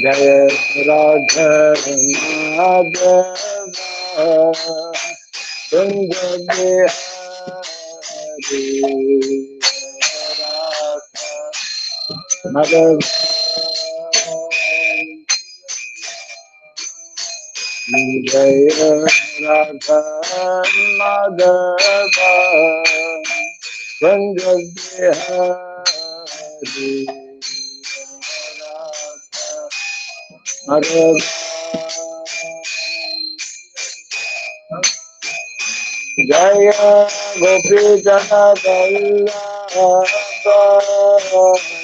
Jaya Radha Madhava Kunja Bihari Radha Madhava Jaya Radha Madhava Kunja Bihari Radha Jaya Gopi Jana Vallabha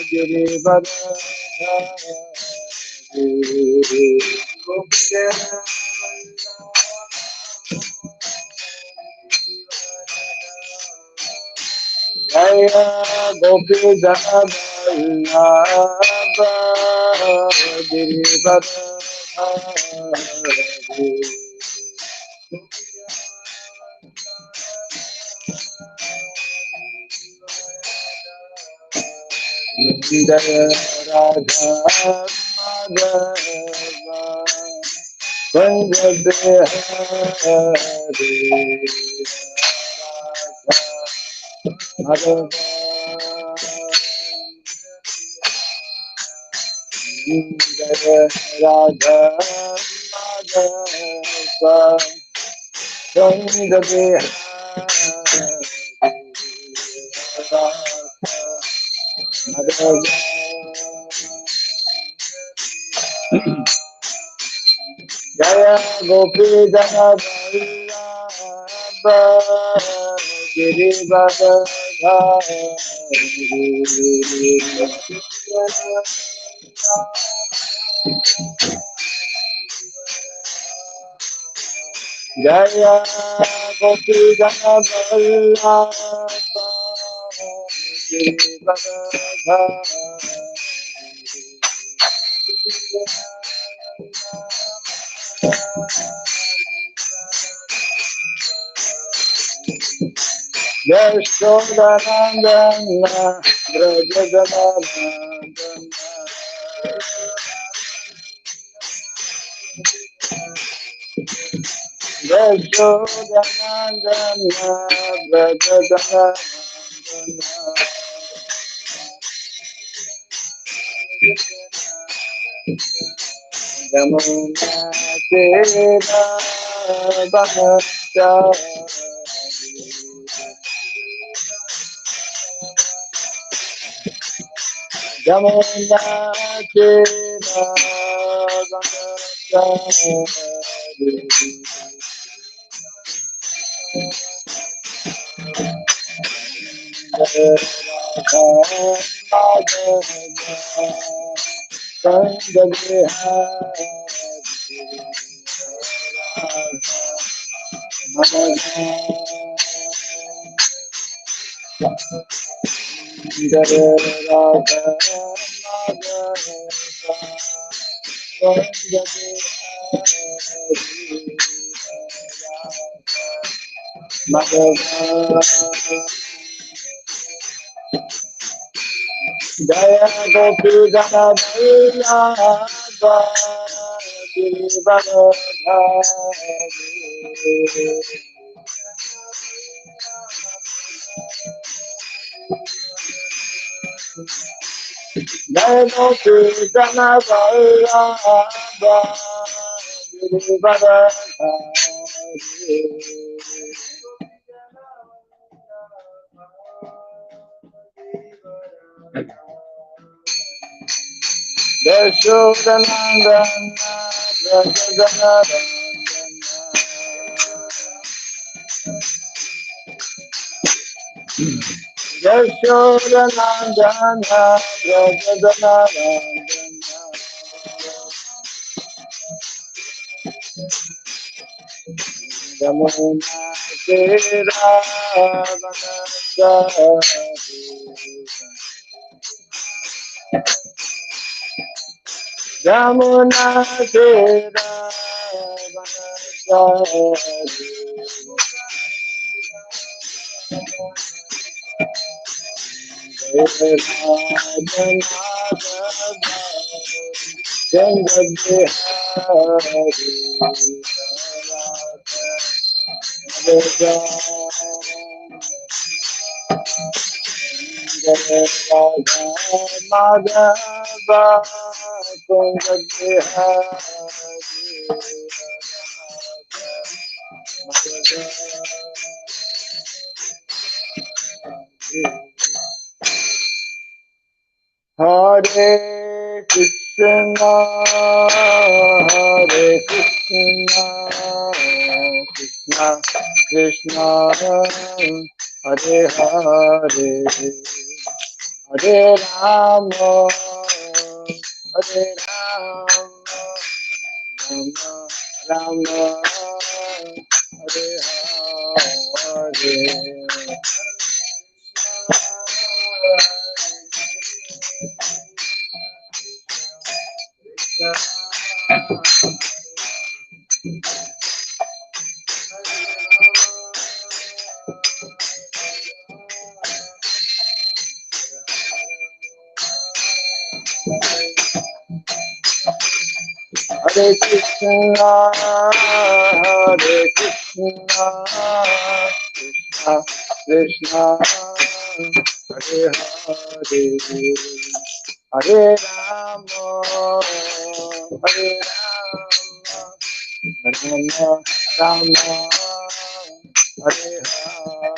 Girivara Jaya Gopi Jana Vallabha Girivara Jaya Radha Madhava Kunja Bihari Radha Jaya Radha Madhava Kunja Bihari Jaya Gopi Jana Vallabha Girivara Jaya Gopi Jana Vallabha Girivara Yashodanandana Brajaganandana Yashodanandana Brajaganandana Yamuna Tera Bhakta Yamuna Tera Bhakta Jaya Gopi Jana Vallabha Girivara Jaya Gopi Jana Vallabha Girivara Yashodanandana Brajaganandana Yashodanandana Brajaganandana Yamuna Tera Bhakta Yamuna Tera Bhakta Ganga Bihari Radha Madhava Ganga Hare Krishna, Hare Krishna, Krishna Krishna, Hare Hare, Hare Rama, Hare Rama, Rama Rama, Hare Hare. Hare Krishna, Hare Krishna, Krishna Krishna, Hare Hare, Hare Rama, Hare Rama, Rama Rama, Hare Hare.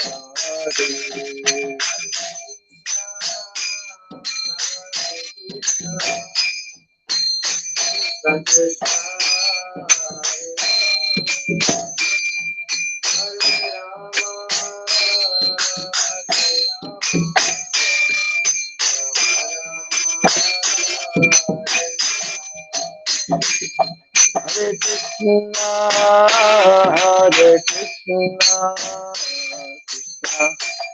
Hare Krishna, Hare Krishna,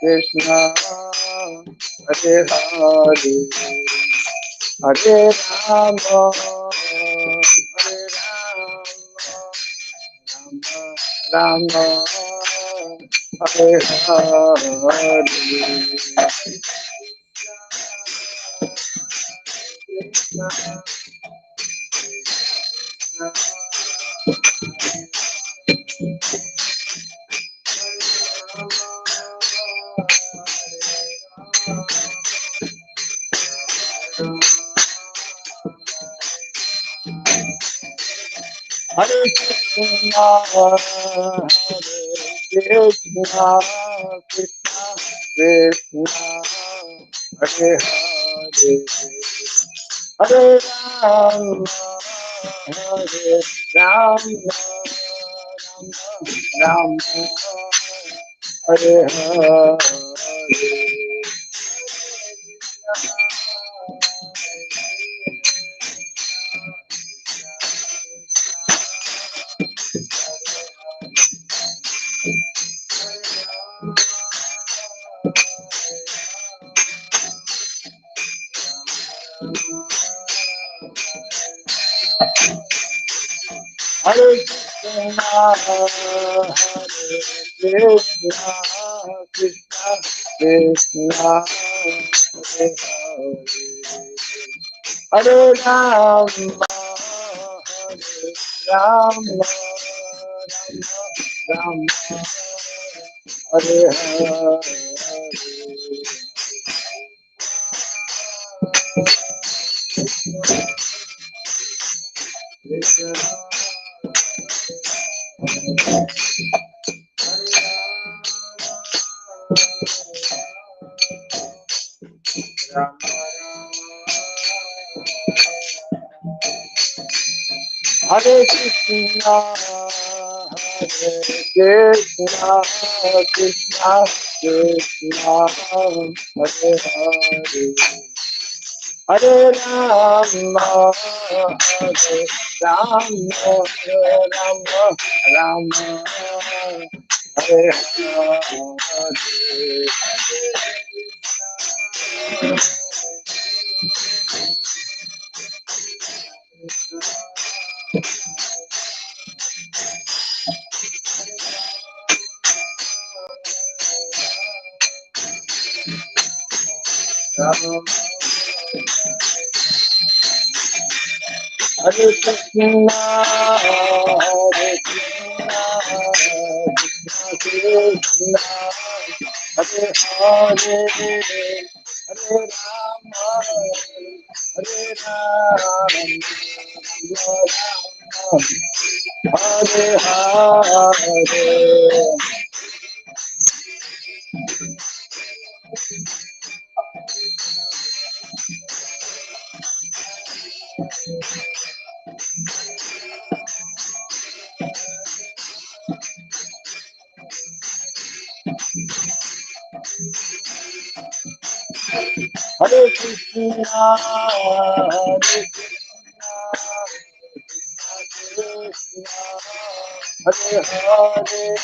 Krishna Krishna, Hare Hare, Hare Rama, Hare Rama, Rama Rama, Hare Hare Krishna, Hare Krishna, Krishna Krishna, Hare Hare, Hare Rama, Hare Rama, Rama Hare Hare. Hare Krishna, Hare Krishna, Krishna Krishna, Hare Hare, Hare Rama, Hare Rama, Rama Hare Hare. Hare Krishna, Hare Krishna, Krishna Krishna, Hare Hare, Hare Rama, Hare Rama, Rama Rama, Hare Hare. Hare Krishna, Hare Krishna, Krishna Krishna, Hare Hare, Hare Rama, Hare Rama, Hare Hare. Hare Krishna, Hare Krishna, Krishna, Hare Hare,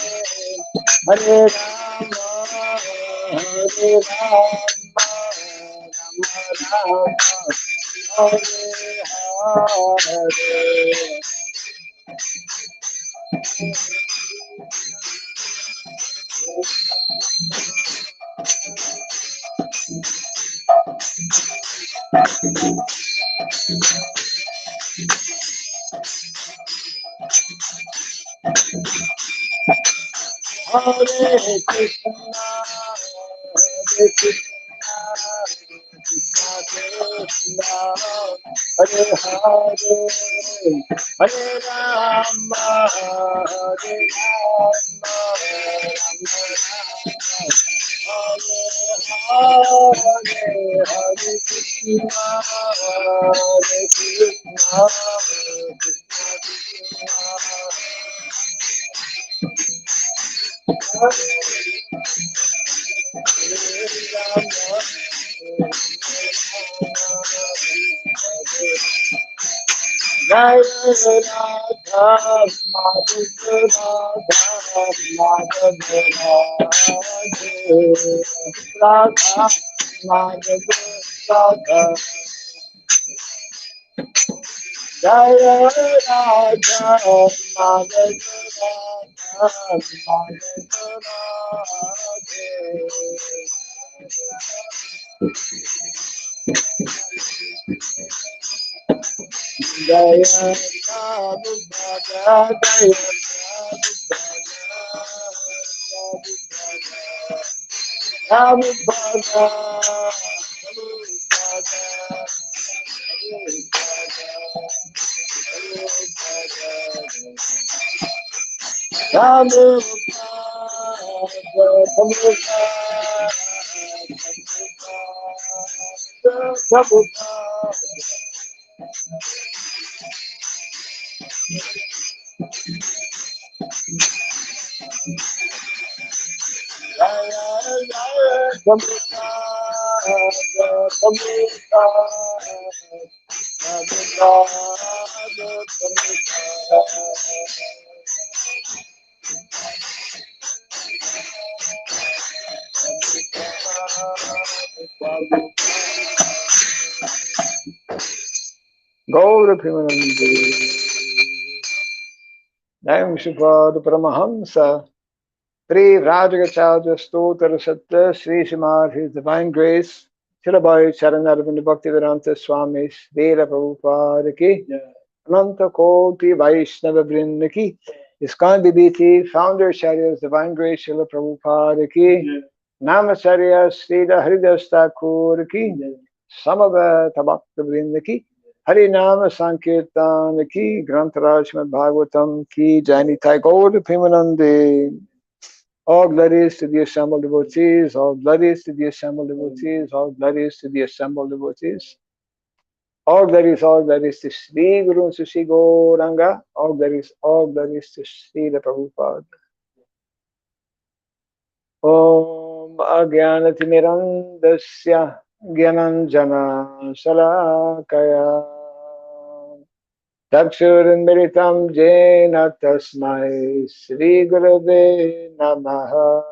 Hare Rama, Hare Rama, Rama Rama, Hare Hare. Hare Krishna, Hare Krishna, Krishna Krishna, Hare Hare, Hare Rama, Hare Rama, Rama Rama, Hare Hare Krishna, Hare Krishna, Krishna Jai Radha Madhura Radha Madhura Radha Madhura Radha Jai Radha Madhura Radha Jaya Prabhu Bhada Jaya Prabhu Bhada Prabhu Gaura Primanandi Naim Shubhad Paramahamsa Tri Rajagacharya Stotra Satya Sri Srimad His Divine Grace Shilabhai Charanaravinda Bhaktivedanta Swami Srila Prabhupada Ki Ananta Koti Vaishnava Vrinda Ki ISKCON BBT Founder Acharya's Divine Grace Srila Prabhupada Ki Namacharya Srila Haridas Thakur Ki Samaveta Bhakta Vrinda Ki Hari Nama Sankirtan Ki Grantaraj Srimad Bhagavatam Ki Jainitai Gaur Pimanande. All glories to the assembled devotees, all glories to the assembled devotees, all glories to the assembled devotees. All glories to Sri Guru Susi Gauranga, all glories to Sri Prabhupada. Om Agyanatimirandasya Gyananjana Salakaya Takshurmiritam Jena Tasmai Sri Gurave Namaha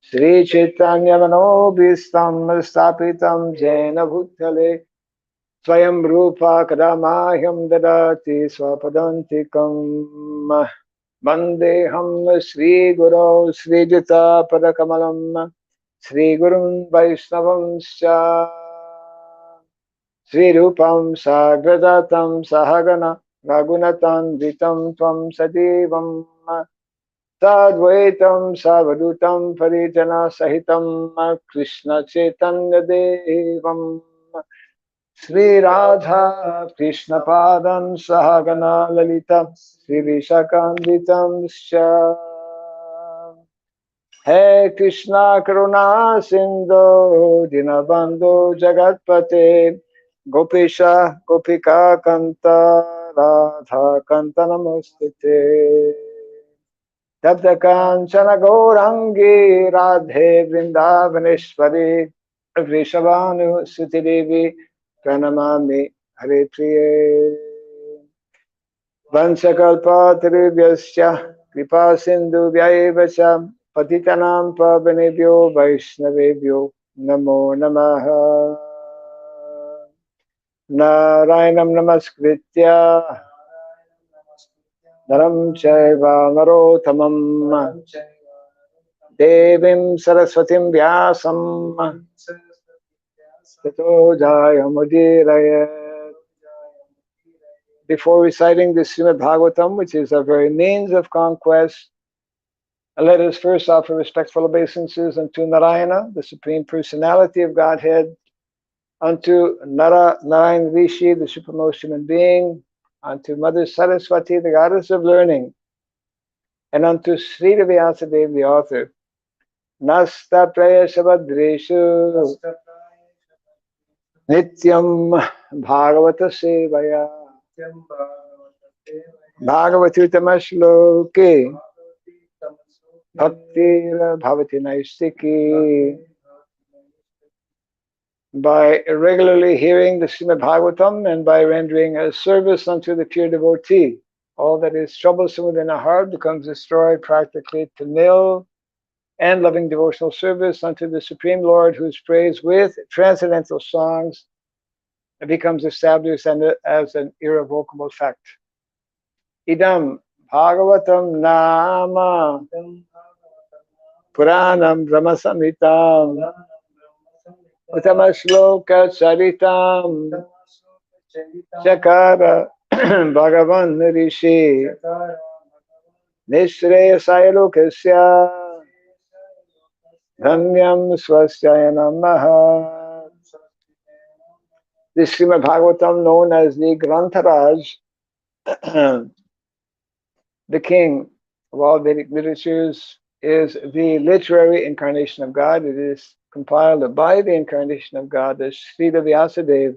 Sri Chaitanya Manobhistam Stapitam Jena Bhutale Swayam Rupa Kadamahyam Dadati Swapadantikam Vandeham Sri Guru Sri Jita Padakamalam Sri Gurun Vaishnavamscha Sridham Sagradatam Sahagana Raghunatan Vitam Tvam Sajivam Sadvaitam Savadutam Parijana Sahitam Krishna Chaitanya Devam Sri Radha Krishna Padan Sahagana Lalita Sri Vishakanditam Sha He Krishna Karuna Sindhu Dinabandhu Jagatpate Gopisha Gopika Kanta Radha Kanta Namostite Tapta Kanchana Gaurangi Radhe Vrindavaneshwari Vrishabhanu Sutidevi Pranamami Hare Priye Vansakalpa Tirubhyasya Kripa Sindhu Vyaivacha Patitanam Pavanebhyo Vaishnavebhyo Namo Namaha Narayanam Namaskritya Naram Chaiva Narottamam Devim Saraswatim Vyasam Tato Jayamudiraya. Before reciting the Srimad Bhagavatam, which is our very means of conquest, let us first offer respectful obeisances unto Narayana, the Supreme Personality of Godhead, unto Narayan Rishi, the Supremost Human Being, unto Mother Saraswati, the Goddess of Learning, and unto Sridham Vyasadeva, the author. Nasta Prayashabhadreshu Nityam Bhagavata Sevaya Bhagavatam Bhaktir Bhavati Naistiki. By regularly hearing the Srimad Bhagavatam and by rendering a service unto the pure devotee, all that is troublesome within our heart becomes destroyed practically to nil, and loving devotional service unto the Supreme Lord, whose praise with transcendental songs becomes established as an irrevocable fact. Idam Bhagavatam Nama Puranam Brahmasamhitam Utamashloka Charitam Chakara Bhagavan Rishi Nishreyasaya Lokasya Dhamyam Swasyaya Namaha. This Srimad Bhagavatam, known as the Grantharaj, the king of all Vedic literatures, is the literary incarnation of God. It is compiled by the incarnation of God, the Sridham Vyasadeva.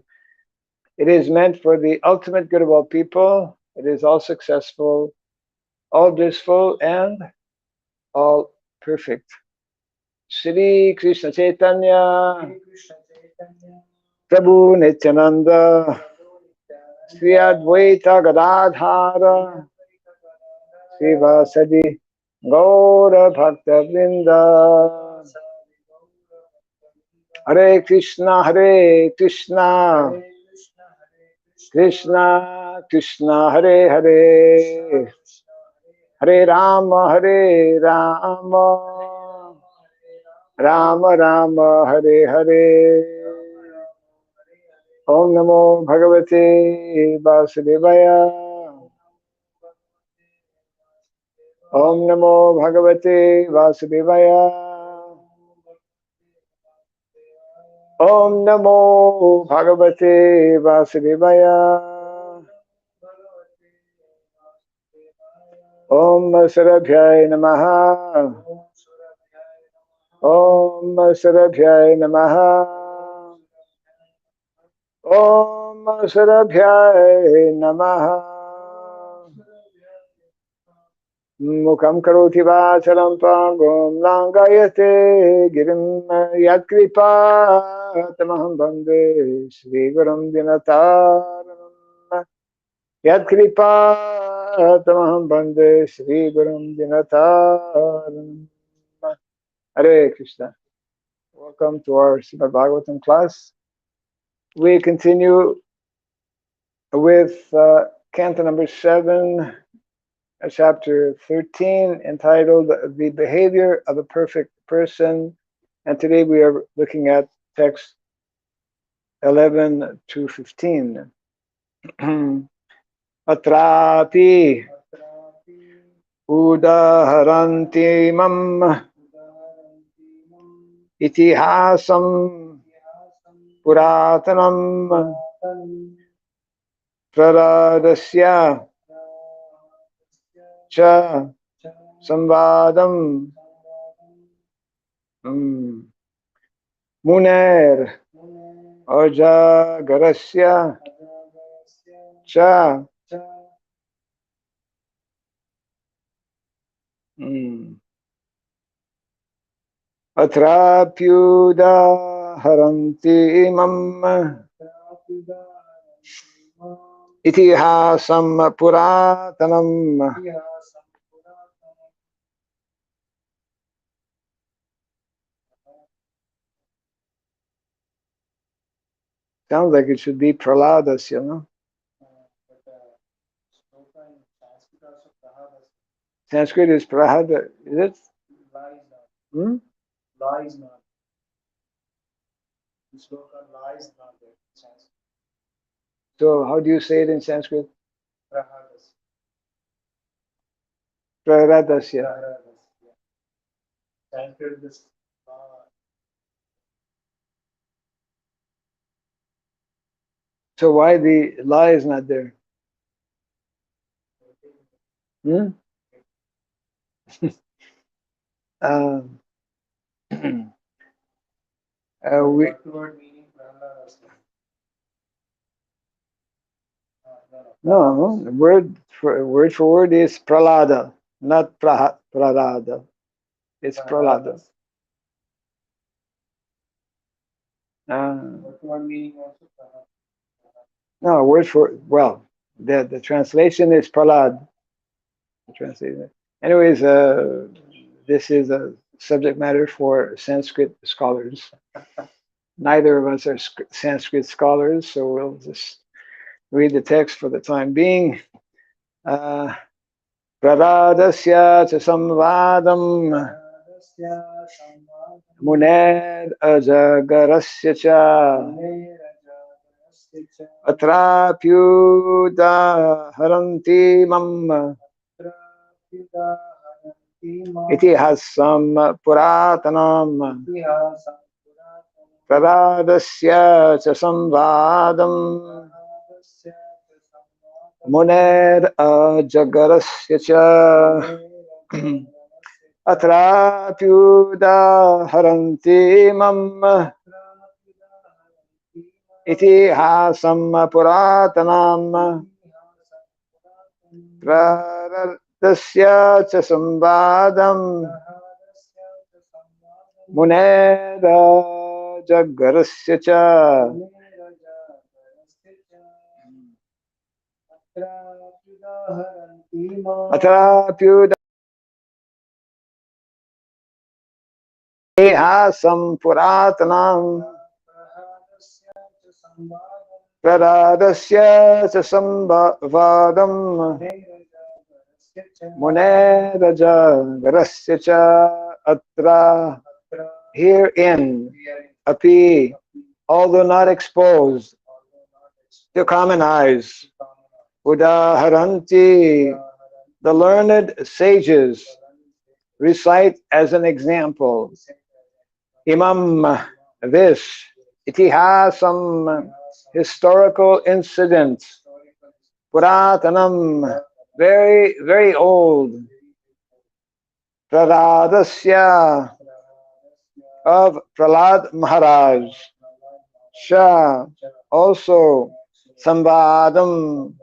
It is meant for the ultimate good of all people. It is all successful, all blissful, and all perfect. Shri Krishna Chaitanya Prabhu Nityananda Sri Advaita Gadadhara Srivasadi Gaura Bhakta Vrinda. Hare Krishna Krishna Krishna Hare Hare Hare Rama Rama Rama Hare Hare. Om Namo Bhagavate Vasudevaya. Om Namo Bhagavate Vasudevaya. Om Namo Bhagavate Vasudevaya. Om Sarabhyay Namaha. Om Sarabhyay Namaha. Om Sarabhyay Namaha. Mukam karoti vacharam pangom langayate girim yatkripa tamaham bande Shri Gurum Dinataranam yatkripa tamaham bande Shri Gurum Dinataranam. Hare Krishna. Welcome to our Srimad Bhagavatam class. We continue with canto number 7, chapter 13, entitled The Behavior of a Perfect Person. And today we are looking at text 11 to 15. Atrapi udaharanti mam itihasam puratanam praradasya cha samvadam muner ajagarasya cha atrapyudaharanti imam itihasam puratanam. Sounds like it should be praladas, you know. Sanskrit is prahada, is it? Hmm? Lies not. The sloka lies not there in Sanskrit. So how do you say it in Sanskrit? Prahadas. Praradasya. Prahadas. Yeah. Sanskrit is So why the la is not there? Hmm? We, word meaning prahadas. no, word for word is pralada, not prarada. It's pralada. Word meaning also prahadas. No, word for, well, the translation is pralad. The translation. Anyways, this is a subject matter for Sanskrit scholars. Neither of us are Sanskrit scholars, so we'll just read the text for the time being. Praradasya cha samvadam muned ajagarasya cha atrapyuda haranti mam itihasam puratanam praradasya cha samvadam muner ajagarasya cha atrapyuda haranti mam itihasam puratanam praradasya cha samvadam muner ajagarasya cha atrapyuda ihasam puratanam praradasya cha samvadam muneraja garasya cha atra. Herein, api, although not exposed to common eyes, udaharanti, the learned sages recite as an example, imam, this, itihasam, historical incident, puratanam, very, very old, praradasya, of Prahlad Maharaj, Shah, also, Samvadam,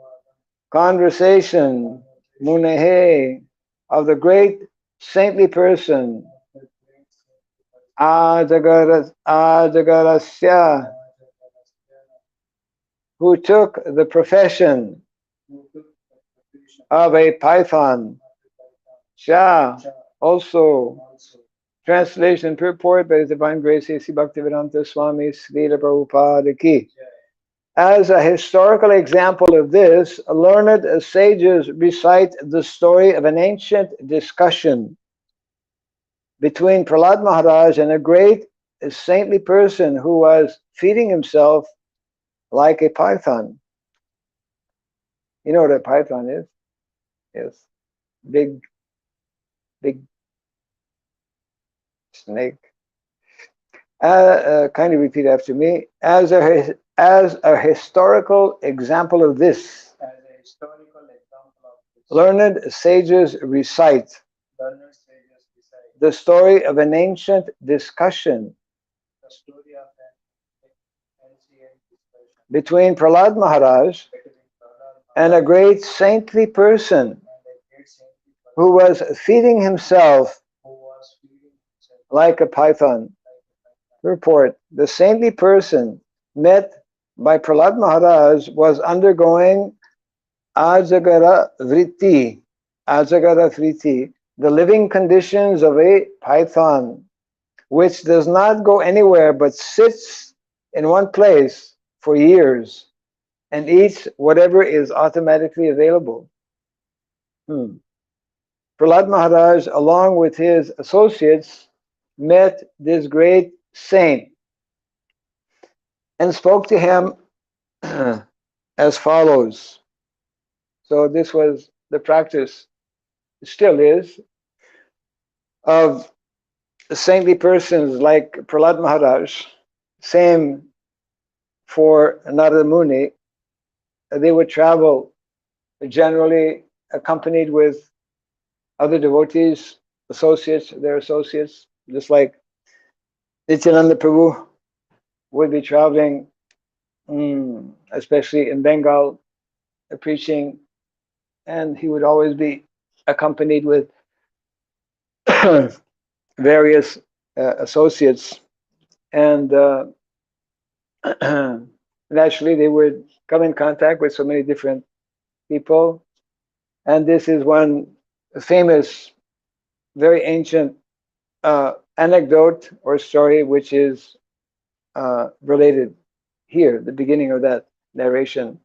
conversation, Munehe, of the great saintly person, Ajagarasya, who took the profession of a python, Shah, also, translation purport by His Divine Grace A.C. Bhaktivedanta Swami Srila Prabhupada Ki. As a historical example of this, learned sages recite the story of an ancient discussion between Prahlad Maharaj and a great saintly person who was feeding himself like a python. You know what a python is? Yes. Big snake. Kindly repeat after me. As a historical example of this, As a historical example of this, learned sages recite learned sages recite the story of an ancient discussion the story of an ancient discussion between Prahlad Maharaj between Prahlad and a great saintly person and a great saintly person who was feeding himself who was feeding himself like a python. like a python. Report: the saintly person met by Prahlad Maharaj was undergoing Ajagara Vritti, the living conditions of a python, which does not go anywhere but sits in one place for years and eats whatever is automatically available. Prahlad Maharaj, along with his associates, met this great saint and spoke to him as follows. So this was the practice, still is, of saintly persons like Prahlad Maharaj. Same for Narada Muni. They would travel generally accompanied with other devotees, their associates, just like Nityananda Prabhu would be traveling, especially in Bengal, preaching, and he would always be accompanied with various associates, and naturally they would come in contact with so many different people. And this is one famous, very ancient anecdote or story which is related here, the beginning of that narration.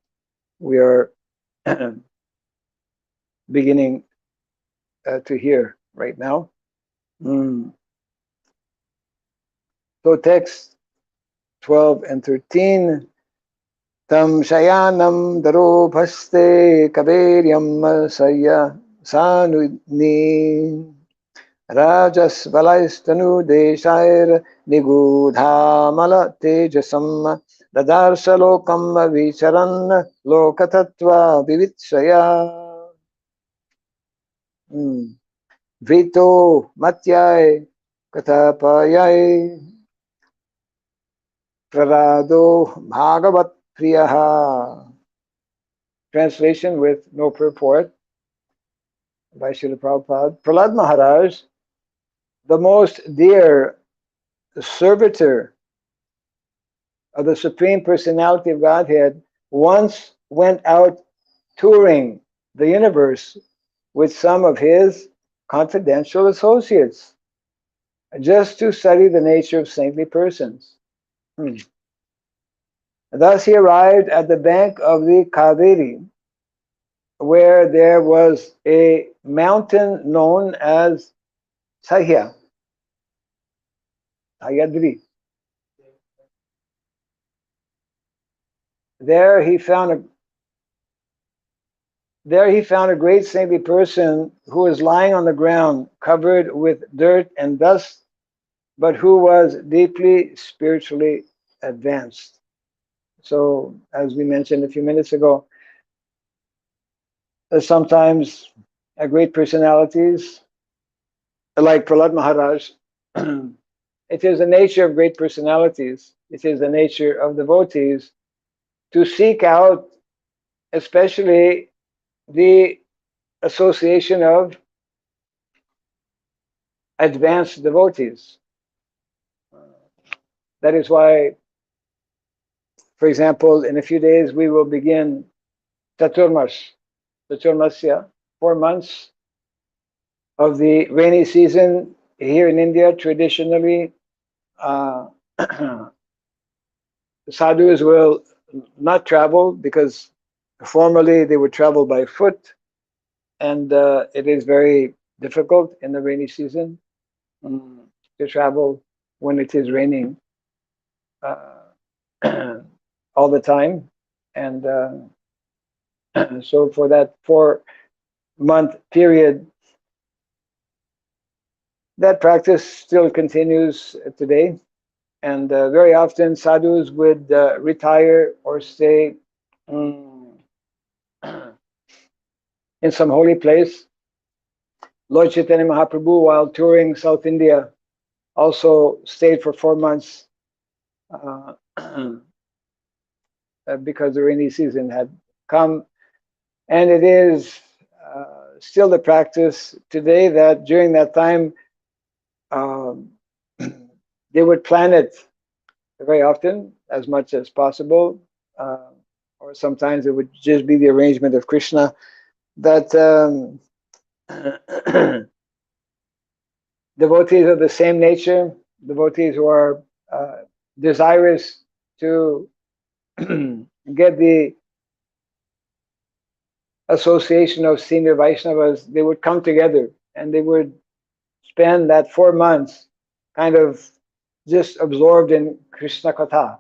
We are beginning to hear right now. So text 12 and 13. Tam shayanam darobhaste kaveryam saya sanudni rajas valaistanu deshair nigudhamala tejasam dadarsalokam vicharan lokatattva vivitsaya. Vito matyai katapayai prarado bhagavat priyaha. Translation with no purport by Srila Prabhupada. Prahlad Maharaj, the most dear servitor of the Supreme Personality of Godhead, once went out touring the universe with some of his confidential associates, just to study the nature of saintly persons. Thus he arrived at the bank of the Kaveri, where there was a mountain known as Sahyadri. There he found a great saintly person who was lying on the ground, covered with dirt and dust, but who was deeply spiritually advanced. So, as we mentioned a few minutes ago, sometimes great personalities, like Prahlad Maharaj, it is the nature of great personalities, it is the nature of devotees to seek out especially the association of advanced devotees. That is why, for example, in a few days we will begin Chaturmasya, 4 months of the rainy season here in India. Traditionally, sadhus will not travel because formerly they would travel by foot, and it is very difficult in the rainy season to travel when it is raining. all the time. And so for that 4-month period, that practice still continues today. And very often sadhus would retire or stay in some holy place. Lord Chaitanya Mahaprabhu, while touring South India, also stayed for 4 months because the rainy season had come. And it is still the practice today that during that time they would plan it very often, as much as possible, or sometimes it would just be the arrangement of Krishna that devotees of the same nature, devotees who are desirous to get the association of senior Vaishnavas, they would come together and they would spend that 4 months kind of just absorbed in Krishna Katha.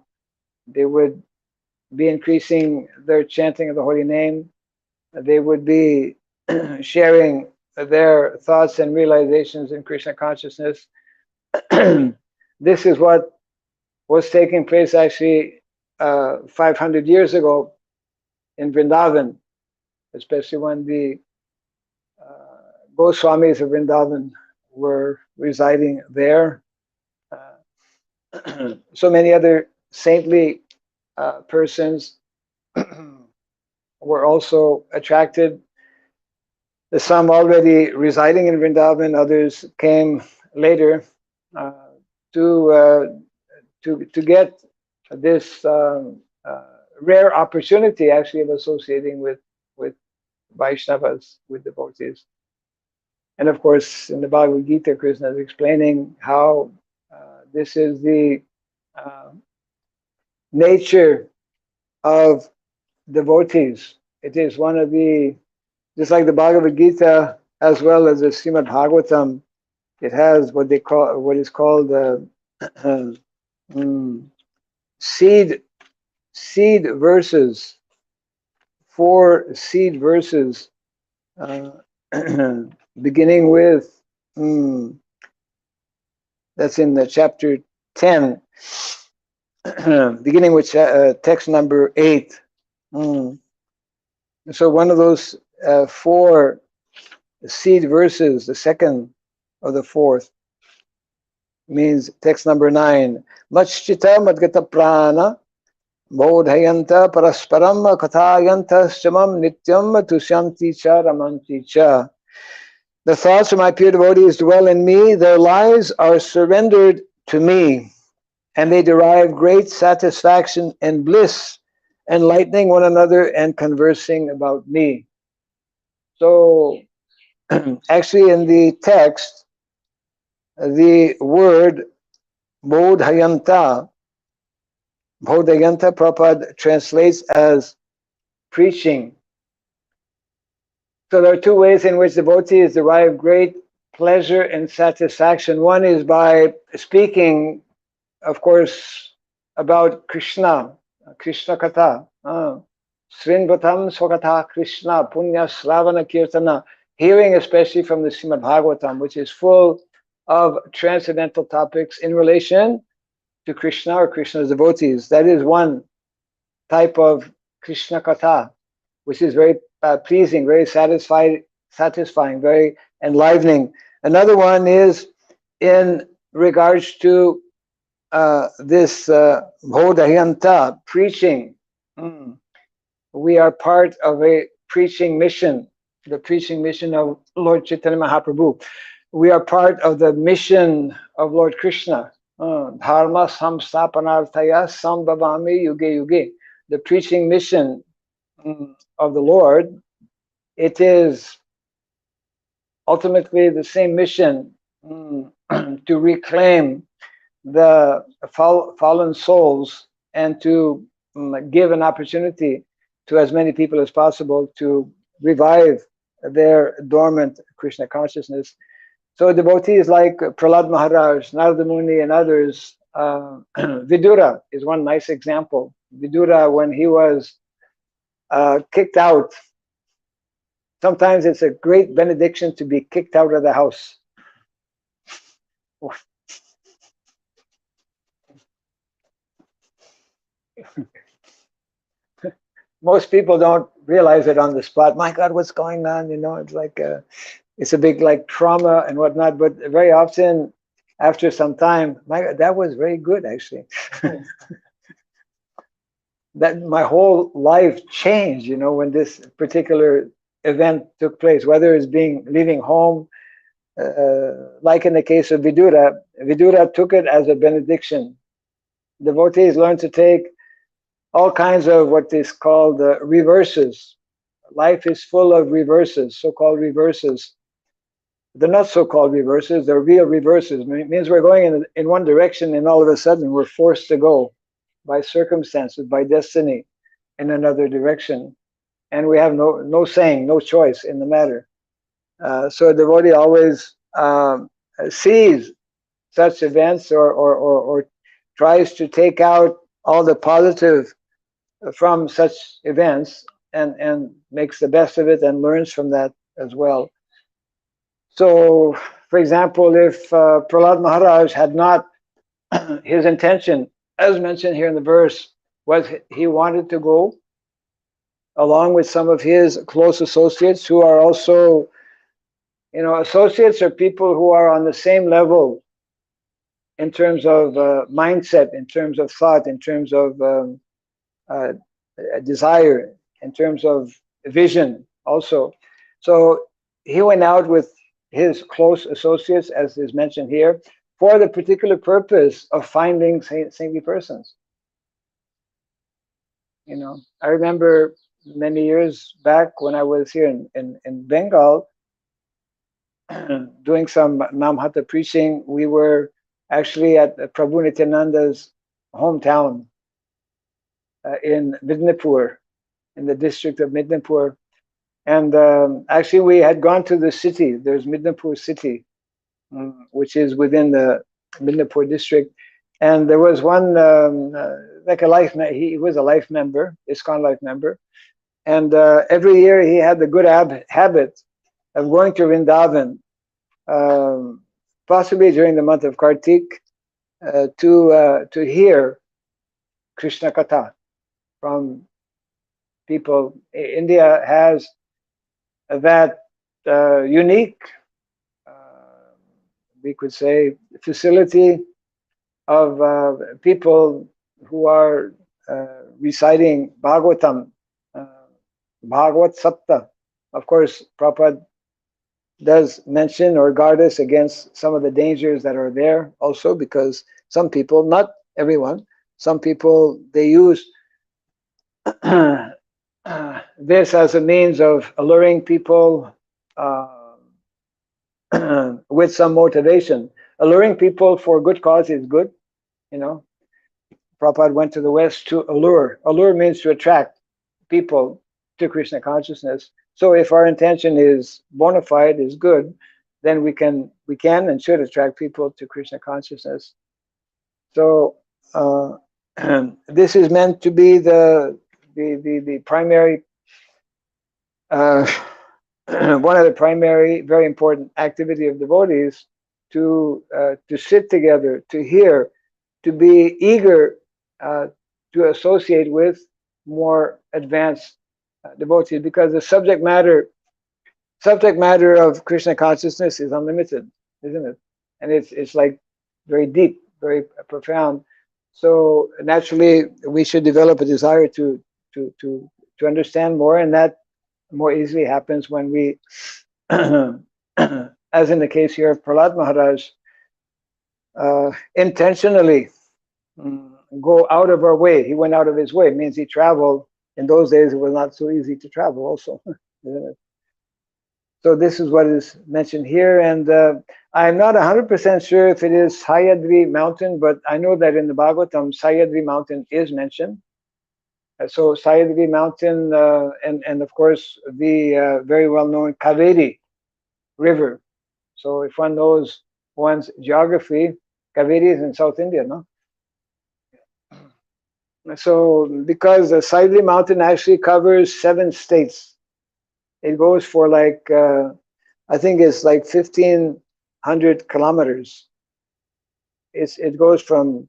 They would be increasing their chanting of the holy name. They would be sharing their thoughts and realizations in Krishna consciousness. This is what was taking place actually 500 years ago in Vrindavan, especially when the Goswamis of Vrindavan were residing there. So many other saintly persons were also attracted. Some already residing in Vrindavan, others came later to get this rare opportunity, actually, of associating with Vaishnavas, with devotees. And of course, in the Bhagavad Gita, Krishna is explaining how this is the nature of devotees. It is one of the, just like the Bhagavad Gita, as well as the Srimad Bhagavatam, it has what is called seed verses, 4 seed verses, beginning with that's in the chapter 10, beginning with text number 8. So one of those 4 seed verses, the second of the 4th, means text number 9. Machchita madgata prana bodhayanta parasparam kathayanta shamam nityam tusyanti cha ramanti cha. The thoughts of my pure devotees dwell in me, their lives are surrendered to me, and they derive great satisfaction and bliss, enlightening one another and conversing about me. So actually in the text, the word bodhayanta, Prabhupada translates as preaching. So there are 2 ways in which devotees derive great pleasure and satisfaction. One is by speaking, of course, about Krishna, Krishna Katha. Srinvatam Swakatha Krishna Punya Sravana Kirtana. Hearing especially from the Srimad Bhagavatam, which is full of transcendental topics in relation to Krishna or Krishna's devotees. That is one type of Krishna Katha, which is very pleasing, very satisfying, very enlivening. Another one is in regards to this Bodhayanta, preaching. We are part of a preaching mission, the preaching mission of Lord Chaitanya Mahaprabhu. We are part of the mission of Lord Krishna. Dharma samstapanarthaya sambhavami yuge yuge. The preaching mission of the Lord. It is ultimately the same mission to reclaim the fallen souls and to give an opportunity to as many people as possible to revive their dormant Krishna consciousness. So devotees like Prahlad Maharaj, Narada Muni, and others, Vidura is one nice example. Vidura, when he was kicked out, sometimes it's a great benediction to be kicked out of the house. Most people don't realize it on the spot. My God, what's going on? It's like it's a big like trauma and whatnot. But very often, after some time, my God, that was very good actually. That my whole life changed. When this particular event took place, whether it's leaving home, like in the case of Vidura. Vidura took it as a benediction. Devotees learn to take all kinds of what is called reverses. Life is full of reverses, so-called reverses. They're not so-called reverses, they're real reverses. It means we're going in one direction and all of a sudden we're forced to go by circumstances, by destiny, in another direction. And we have no saying, no choice in the matter. So a devotee always sees such events or tries to take out all the positive from such events and makes the best of it and learns from that as well. So, for example, if Prahlad Maharaj had not, his intention, as mentioned here in the verse, was he wanted to go along with some of his close associates who are also, associates are people who are on the same level in terms of mindset, in terms of thought, in terms of desire, in terms of vision also. So he went out with his close associates, as is mentioned here, for the particular purpose of finding saintly persons. I remember many years back when I was here in Bengal, doing some Namhata preaching. We were actually at Prabhu Nityananda's hometown in Midnapur, in the district of Midnapur. And actually we had gone to the city. There's Midnapur city, which is within the Midnapur district. And there was one, like he was a life member, ISKCON life member. And every year he had the good habit of going to Vrindavan, possibly during the month of Kartik, to hear Krishna Katha from people. India has that unique, we could say, facility of people who are reciting Bhagavatam, Bhagavat Sapta. Of course, Prabhupada does mention or guard us against some of the dangers that are there also, because some people, not everyone, some people, they use this as a means of alluring people with some motivation. Alluring people for good cause is good, Prabhupada went to the West to allure. Allure means to attract people to Krishna consciousness. So if our intention is bona fide, is good, then we can and should attract people to Krishna consciousness. So this is meant to be the primary, one of the primary, very important activity of devotees, to sit together, to hear, to be eager to associate with more advanced devotees, because the subject matter of Krishna consciousness is unlimited, isn't it? And it's like very deep, very profound. So naturally, we should develop a desire to understand more, and that more easily happens when we, as in the case here of Prahlad Maharaj, intentionally go out of our way. He went out of his way. It means he traveled. In those days, it was not so easy to travel also. So this is what is mentioned here. And I'm not 100% sure if it is Sayadri mountain, but I know that in the Bhagavatam, Sayadri mountain is mentioned. So Sayadri mountain, and of course, the very well-known Kaveri river. So if one knows one's geography, Kaveri is in South India, no? So because the Saidri mountain actually covers 7 states, it goes for like, I think it's like 1,500 kilometers. It goes from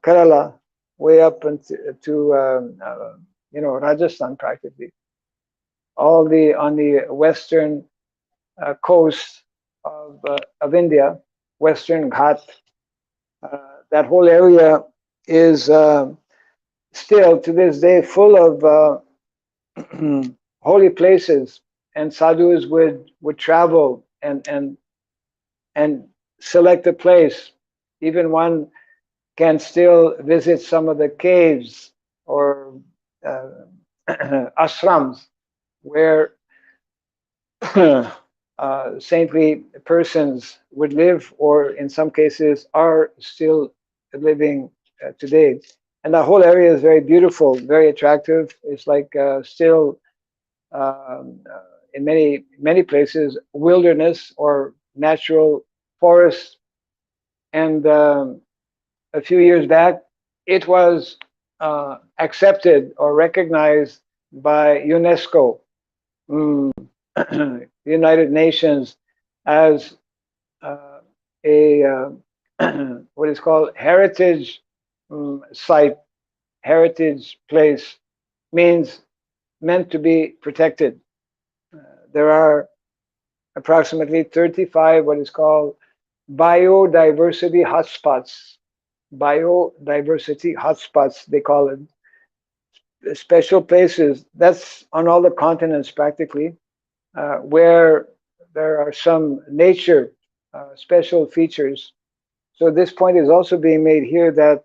Kerala way up into to Rajasthan practically, all the on the western coast of India, Western Ghat. That whole area is still to this day full of holy places, and sadhus would travel and select a place. Even one can still visit some of the caves or uh, ashrams where saintly persons would live, or in some cases are still living today. And the whole area is very beautiful, very attractive. It's like still in many places wilderness or natural forest. And a few years back, it was accepted or recognized by UNESCO, mm, the United Nations, as a what is called heritage site, heritage place, means meant to be protected. There are approximately 35 what is called biodiversity hotspots. Biodiversity hotspots, they call it, special places. That's on all the continents practically, where there are some nature special features. So this point is also being made here that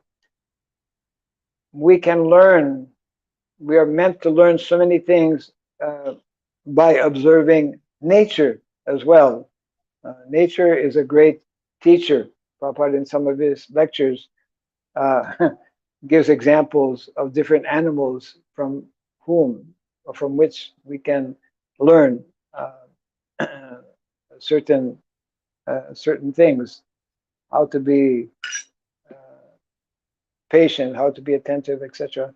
we can learn, we are meant to learn so many things by observing nature as well. Nature is a great teacher. Prabhupada in some of his lectures uh, gives examples of different animals from whom or from which we can learn certain certain things, how to be patient, how to be attentive, etc.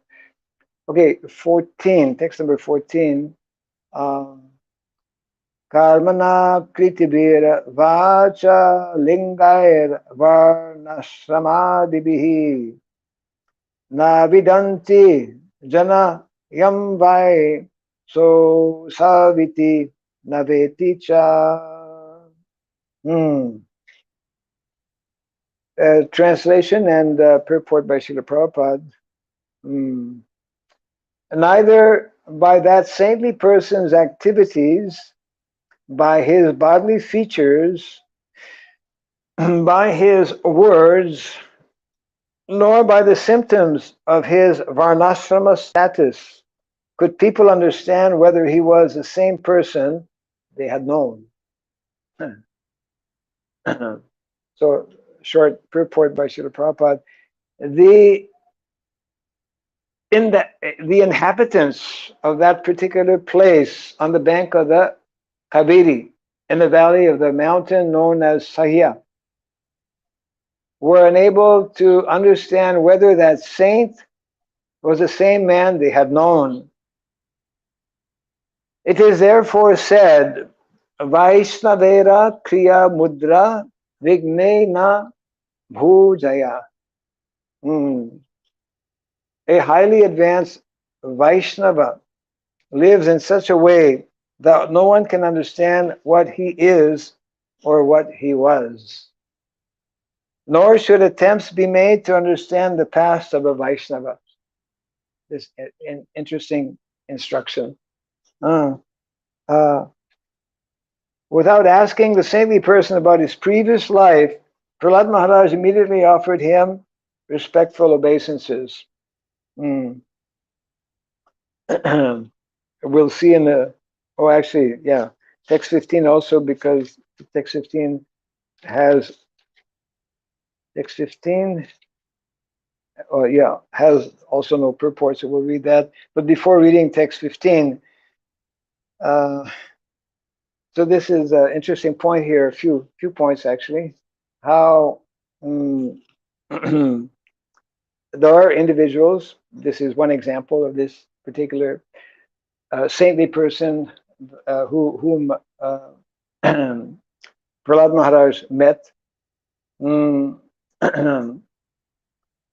Okay, 14, text number 14. Karmana kritibir vacha lingair varnasramadibhi na vidanti jana yam vai so saviti naveti cha. Translation and purport by Srila Prabhupada. Neither by that saintly person's activities, by his bodily features, by his words, nor by the symptoms of his Varnasrama status could people understand whether he was the same person they had known. So, short purport by Srila Prabhupada. The the inhabitants of that particular place on the bank of the Kaveri, in the valley of the mountain known as Sahya, were unable to understand whether that saint was the same man they had known. It is therefore said, Vaishnavera Kriya Mudra Vigne na Bhujaya. A highly advanced Vaishnava lives in such a way that no one can understand what he is or what he was. Nor should attempts be made to understand the past of a Vaishnava. This interesting instruction. Without asking the saintly person about his previous life, Prahlad Maharaj immediately offered him respectful obeisances. We'll see in the, text 15 also, because text 15 has, has also no purport, so we'll read that. But before reading text 15, so this is an interesting point here, a few points actually. How there are individuals, this is one example of this particular saintly person whom Prahlad Maharaj met, mm,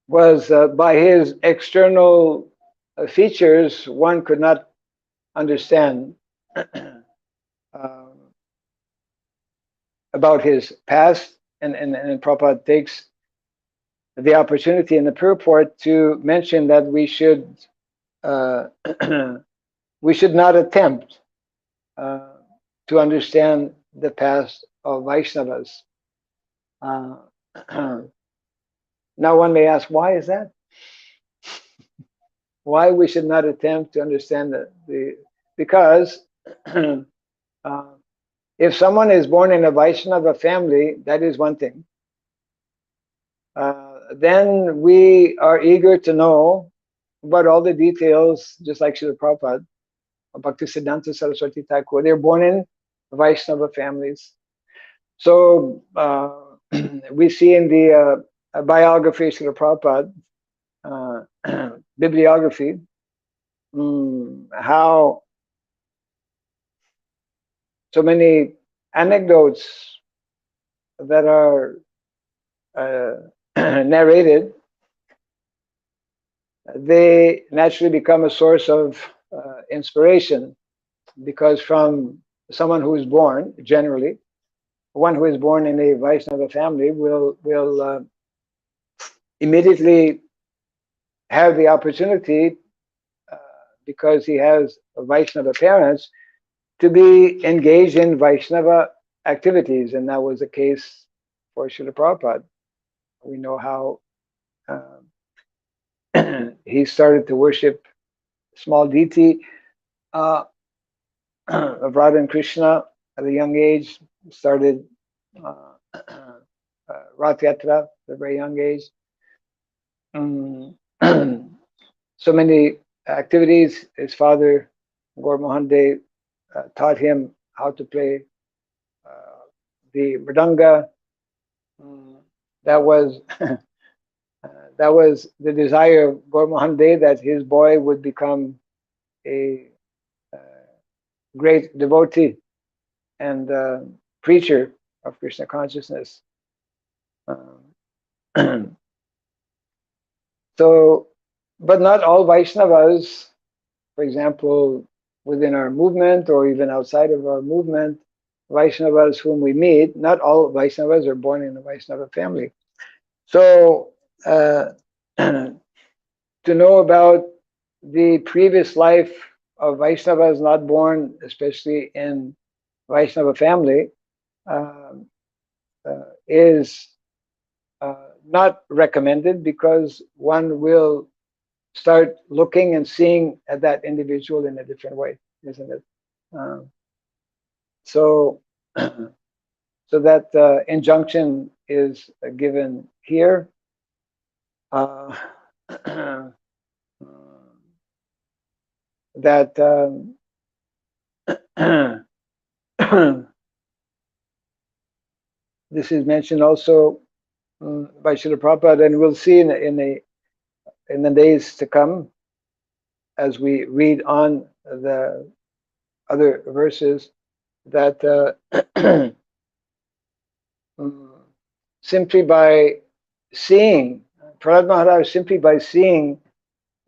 was by his external features, one could not understand about his past, and Prabhupada takes the opportunity in the purport to mention that uh, we should not attempt to understand the past of Vaishnavas. Now one may ask, why is that? Why we should not attempt to understand because if someone is born in a Vaishnava family, that is one thing. Then we are eager to know about all the details, just like Srila Prabhupada, Bhaktisiddhanta Saraswati Thakur. They're born in Vaishnava families. So we see in the biography of Srila Prabhupada, bibliography, how so many anecdotes that are narrated, they naturally become a source of inspiration, because from someone who is born, generally, one who is born in a Vaishnava family will immediately have the opportunity, because he has Vaishnava parents, to be engaged in Vaishnava activities, and that was the case for Srila Prabhupada. We know how he started to worship small deity of Radha and Krishna at a young age, started Rath Yatra at a very young age. So many activities. His father, Gaur Mohan De, taught him how to play the mridanga. That was that was the desire of Gaur Mohan De, that his boy would become a great devotee and preacher of Krishna consciousness. So, but not all Vaishnavas, for example, within our movement or even outside of our movement, Vaishnavas whom we meet, not all Vaishnavas are born in a Vaishnava family. So, to know about the previous life of Vaishnavas not born, especially in Vaishnava family, is not recommended, because one will start looking and seeing at that individual in a different way, isn't it? So that injunction is given here. That this is mentioned also by Srila Prabhupada, and we'll see in the days to come, as we read on the other verses, that simply by seeing Prahlad Maharaj, simply by seeing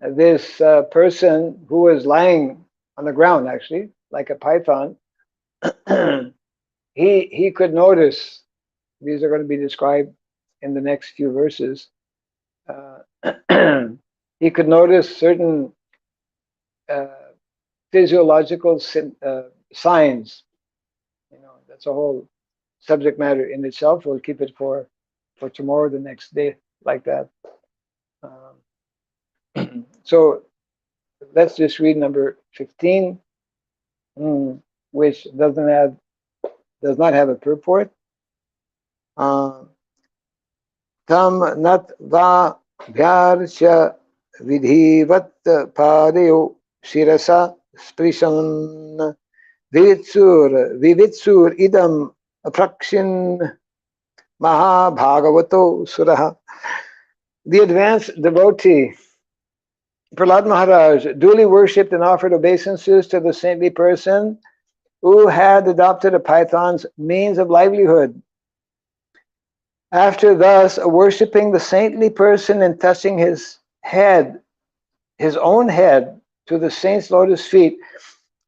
this person who was lying on the ground, actually like a python, he could notice. These are going to be described in the next few verses. He could notice certain physiological signs. That's a whole subject matter in itself. We'll keep it for tomorrow, the next day, like that. So let's just read number 15, which does not have a purport. Tam nat va bhyarsha vidhivat padeo shirasa sprishan vivitsur idam aprakshin mahabhagavato suraha. The advanced devotee, Prahlad Maharaj, duly worshipped and offered obeisances to the saintly person who had adopted a python's means of livelihood. After thus worshipping the saintly person and touching his head, his own head, to the saint's lotus feet,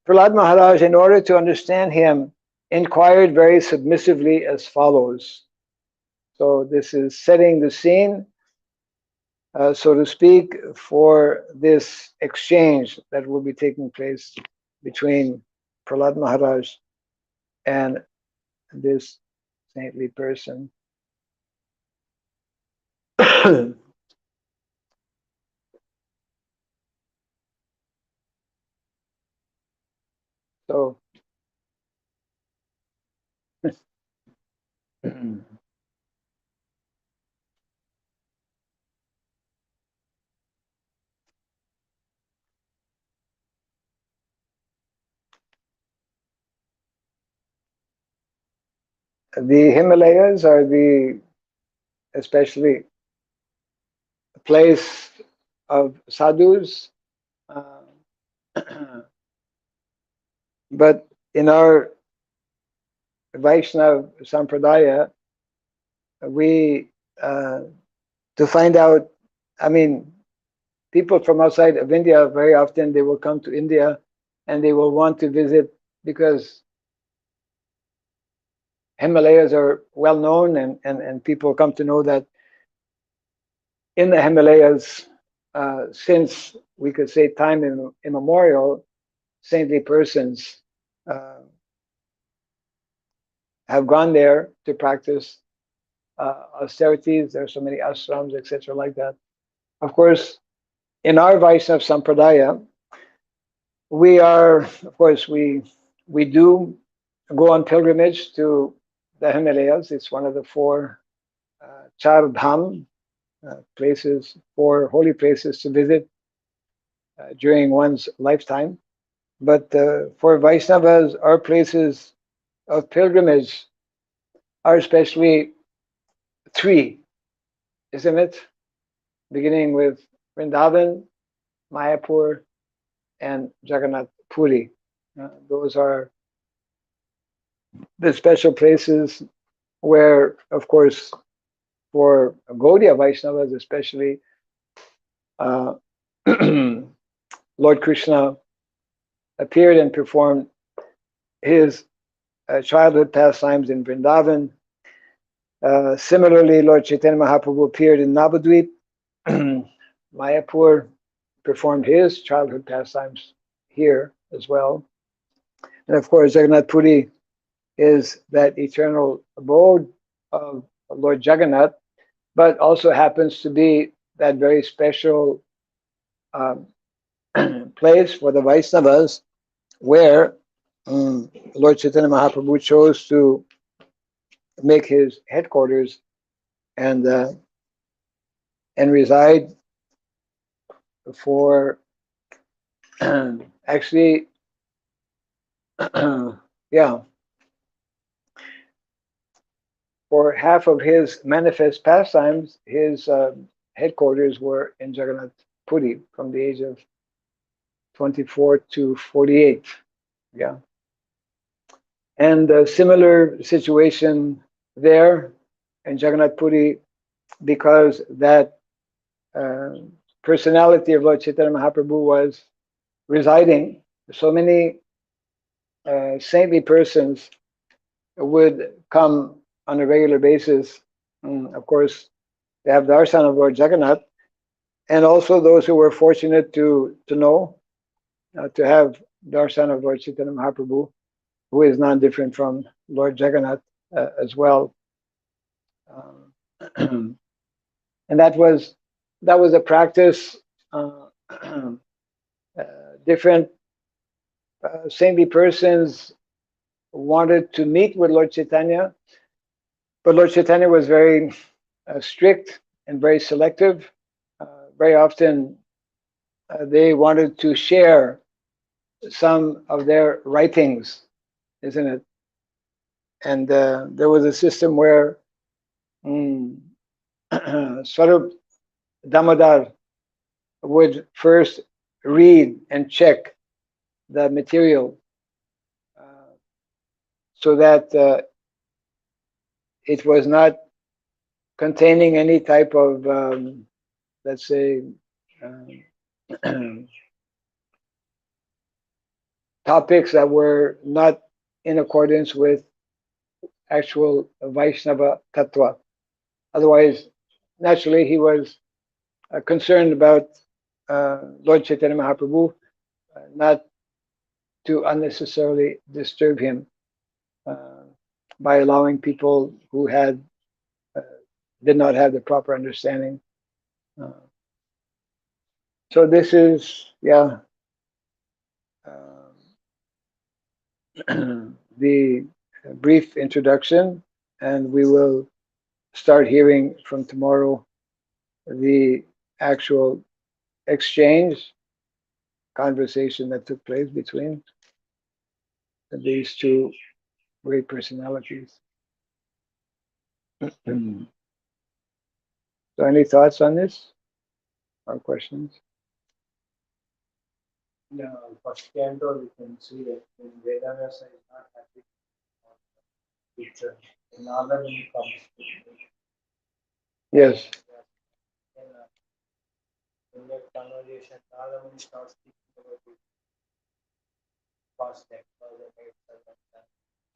Prahlad Maharaj, in order to understand him, inquired very submissively as follows. So this is setting the scene, so to speak, for this exchange that will be taking place between Prahlad Maharaj and this saintly person. So the Himalayas are the especially place of sadhus, uh, but in our Vaishnava Sampradaya, we to find out, I mean, people from outside of India, very often they will come to India and they will want to visit because Himalayas are well known, and people come to know that in the Himalayas, since we could say time immemorial, saintly persons uh, have gone there to practice austerities. There are so many ashrams, etc., like that. Of course, in our Vaishnava Sampradaya, we are, of course, we do go on pilgrimage to the Himalayas. It's one of the four Char Dham places, four holy places to visit during one's lifetime. But for Vaishnavas, our places of pilgrimage are especially three, isn't it? Beginning with Vrindavan, Mayapur, and Jagannath Puri. Those are the special places where, of course, for Gaudiya Vaishnavas especially, uh, Lord Krishna appeared and performed his childhood pastimes in Vrindavan. Similarly, Lord Chaitanya Mahaprabhu appeared in Navadvip. Mayapur performed his childhood pastimes here as well. And of course, Jagannath Puri is that eternal abode of Lord Jagannath, but also happens to be that very special um, place for the Vaishnavas where Lord Chaitanya Mahaprabhu chose to make his headquarters and reside for actually yeah, for half of his manifest pastimes, his headquarters were in Jagannath Puri from the age of 24 to 48. Yeah. And a similar situation there in Jagannath Puri, because that uh, personality of Lord Chaitanya Mahaprabhu was residing. So many saintly persons would come on a regular basis. Of course, they have darshan of Lord Jagannath, and also those who were fortunate to know, to have darshan of Lord Chaitanya Mahaprabhu, who is not different from Lord Jagannath as well. And that was a practice. Different saintly persons wanted to meet with Lord Chaitanya, but Lord Chaitanya was very strict and very selective. Very often, they wanted to share some of their writings, isn't it? And there was a system where Swarup Damodar would first read and check the material so that it was not containing any type of, let's say, topics that were not in accordance with actual Vaishnava tattva. Otherwise, naturally, he was concerned about Lord Chaitanya Mahaprabhu, not to unnecessarily disturb him by allowing people who did not have the proper understanding. So this is, yeah, the brief introduction, and we will start hearing from tomorrow the actual exchange, conversation that took place between these two great personalities. So any thoughts on this or questions? No, first canto we can see that in Vedavasa is not happy. It's another comes. Yes. In that conversation, Nadaman starts speaking about the past life,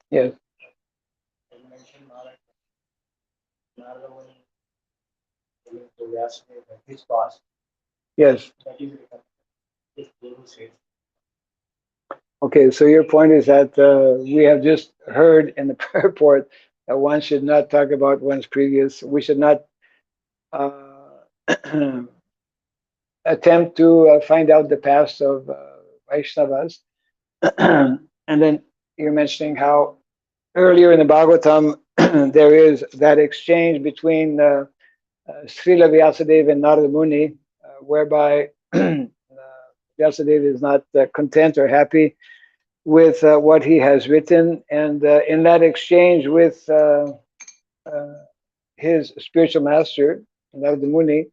Yes. I mentioned Nadaman telling to Vyasdeva his past. Yes. That is his Guru says. Okay, so your point is that we have just heard in the purport that one should not talk about one's previous. We should not attempt to find out the past of Vaishnavas. And then you're mentioning how earlier in the Bhagavatam there is that exchange between Srila Vyasadeva and Narada Muni, whereby Vyasadeva is not content or happy with what he has written, and in that exchange with his spiritual master, Narada Muni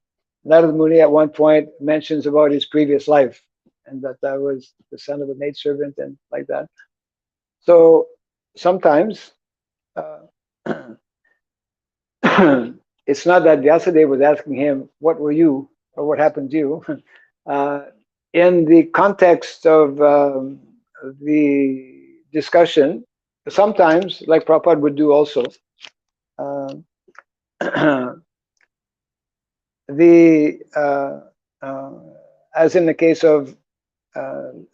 at one point mentions about his previous life, and that was the son of a maidservant and like that. So sometimes it's not that Vyasadeva was asking him, "What were you?" or "What happened to you?" In the context of the discussion, sometimes, like Prabhupada would do also, as in the case of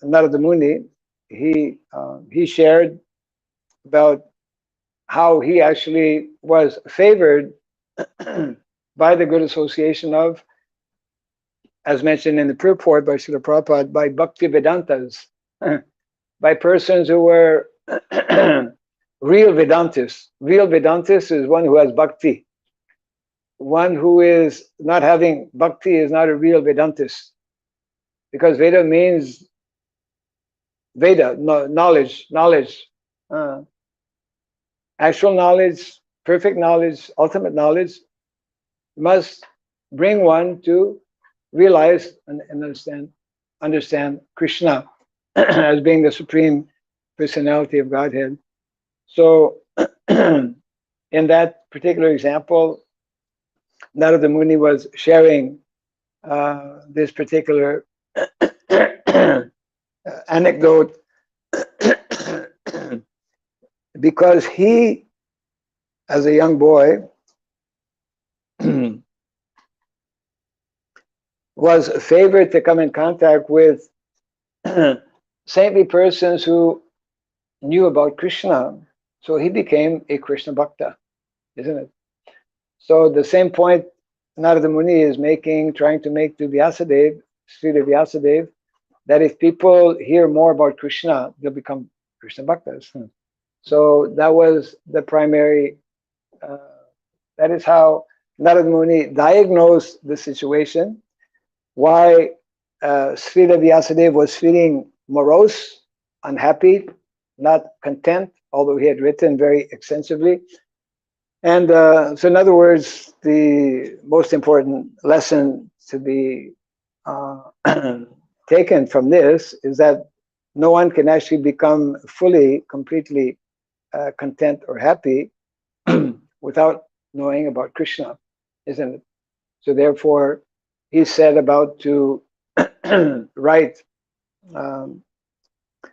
Narada Muni, he shared about how he actually was favored by the good association of, as mentioned in the purport by Srila Prabhupada, by Bhakti Vedantas, by persons who were real Vedantists. Real Vedantist is one who has bhakti. One who is not having bhakti is not a real Vedantist. Because Veda means Veda, knowledge. Actual knowledge, perfect knowledge, ultimate knowledge must bring one to realize and understand Krishna as being the supreme personality of Godhead. So in that particular example, Narada Muni was sharing this particular anecdote because he, as a young boy, was favored to come in contact with saintly persons who knew about Krishna. So he became a Krishna Bhakta, isn't it? So the same point Narada Muni is making, trying to make to Vyasadeva, Srila Vyasadeva, that if people hear more about Krishna, they'll become Krishna Bhaktas. So that was the primary, that is how Narada Muni diagnosed the situation, why Srila Vyasadeva was feeling morose, unhappy, not content, although he had written very extensively. And so, in other words, the most important lesson to be taken from this is that no one can actually become fully, completely content or happy without knowing about Krishna, isn't it? So, therefore, he said about to write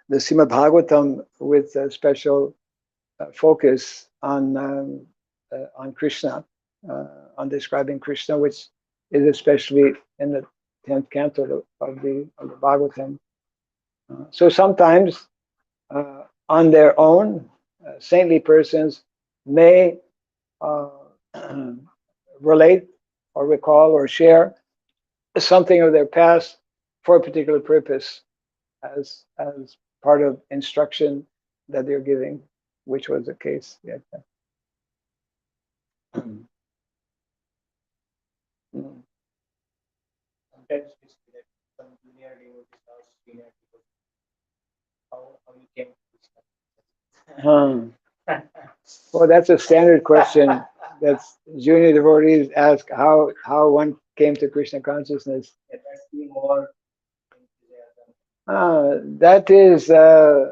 the Srimad Bhagavatam with a special focus on Krishna, on describing Krishna, which is especially in the 10th canto of the Bhagavatam. So sometimes on their own, saintly persons may uh, relate or recall or share something of their past for a particular purpose as part of instruction that they're giving, which was the case. Yeah. Sometimes we see that some junior devotees or senior devotees, how you came to this. Well, that's a standard question. That's junior devotees ask how one came to Krishna consciousness. Let us be more enthusiasm.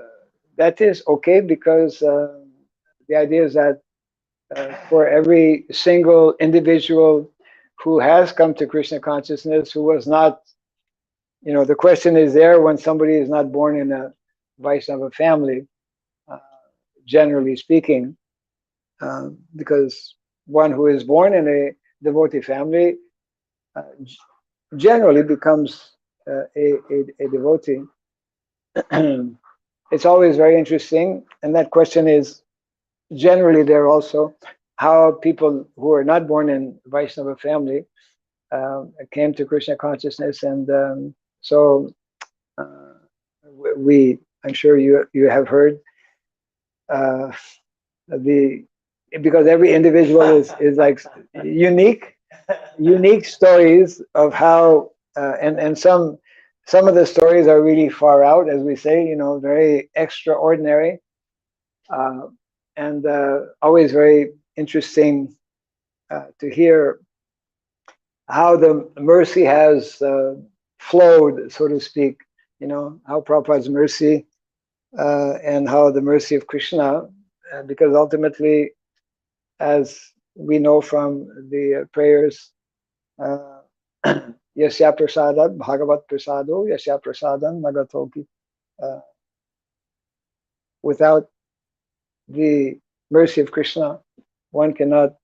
That is okay because the idea is that for every single individual who has come to Krishna consciousness, who was not, the question is there when somebody is not born in a Vaishnava family, uh, generally speaking, because one who is born in a devotee family generally becomes a devotee. It's always very interesting, and that question is generally there also, how people who are not born in Vaishnava family came to Krishna consciousness, and so I'm sure you have heard uh, the because every individual is like unique stories of how and some of the stories are really far out, as we say, very extraordinary, uh, and always very interesting to hear how the mercy has flowed, so to speak. How Prabhupada's mercy and how the mercy of Krishna, because ultimately, as we know from the prayers, Yasya prasadat bhagavat prasado yasya prasadam nagatoki. Without the mercy of Krishna, one cannot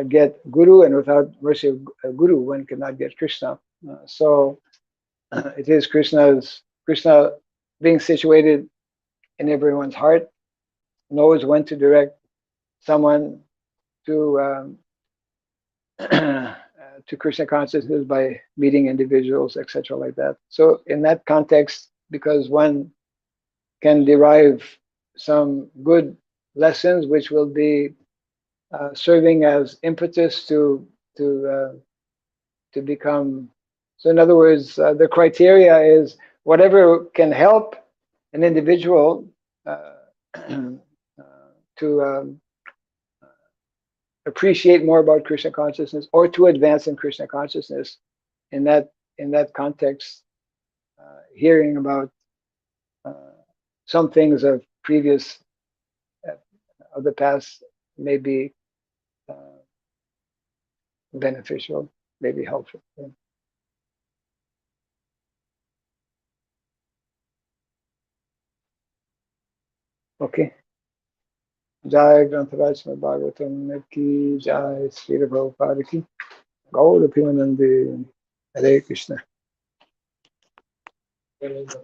get Guru, and without mercy of Guru, one cannot get Krishna. So it is Krishna being situated in everyone's heart, knows when to direct someone to to Krishna consciousness by meeting individuals, etc., like that. So in that context, because one can derive some good lessons, which will be serving as impetus to become. So in other words, the criteria is whatever can help an individual to appreciate more about Krishna consciousness, or to advance in Krishna consciousness. In that context, hearing about some things of previous of the past may be beneficial, may be helpful. Yeah. Okay. Jai Grantaraj Srimad Bhagavatam ki Jai, Sridham Prabhupada ki Gaur Pimanandi. Hare Krishna. There is a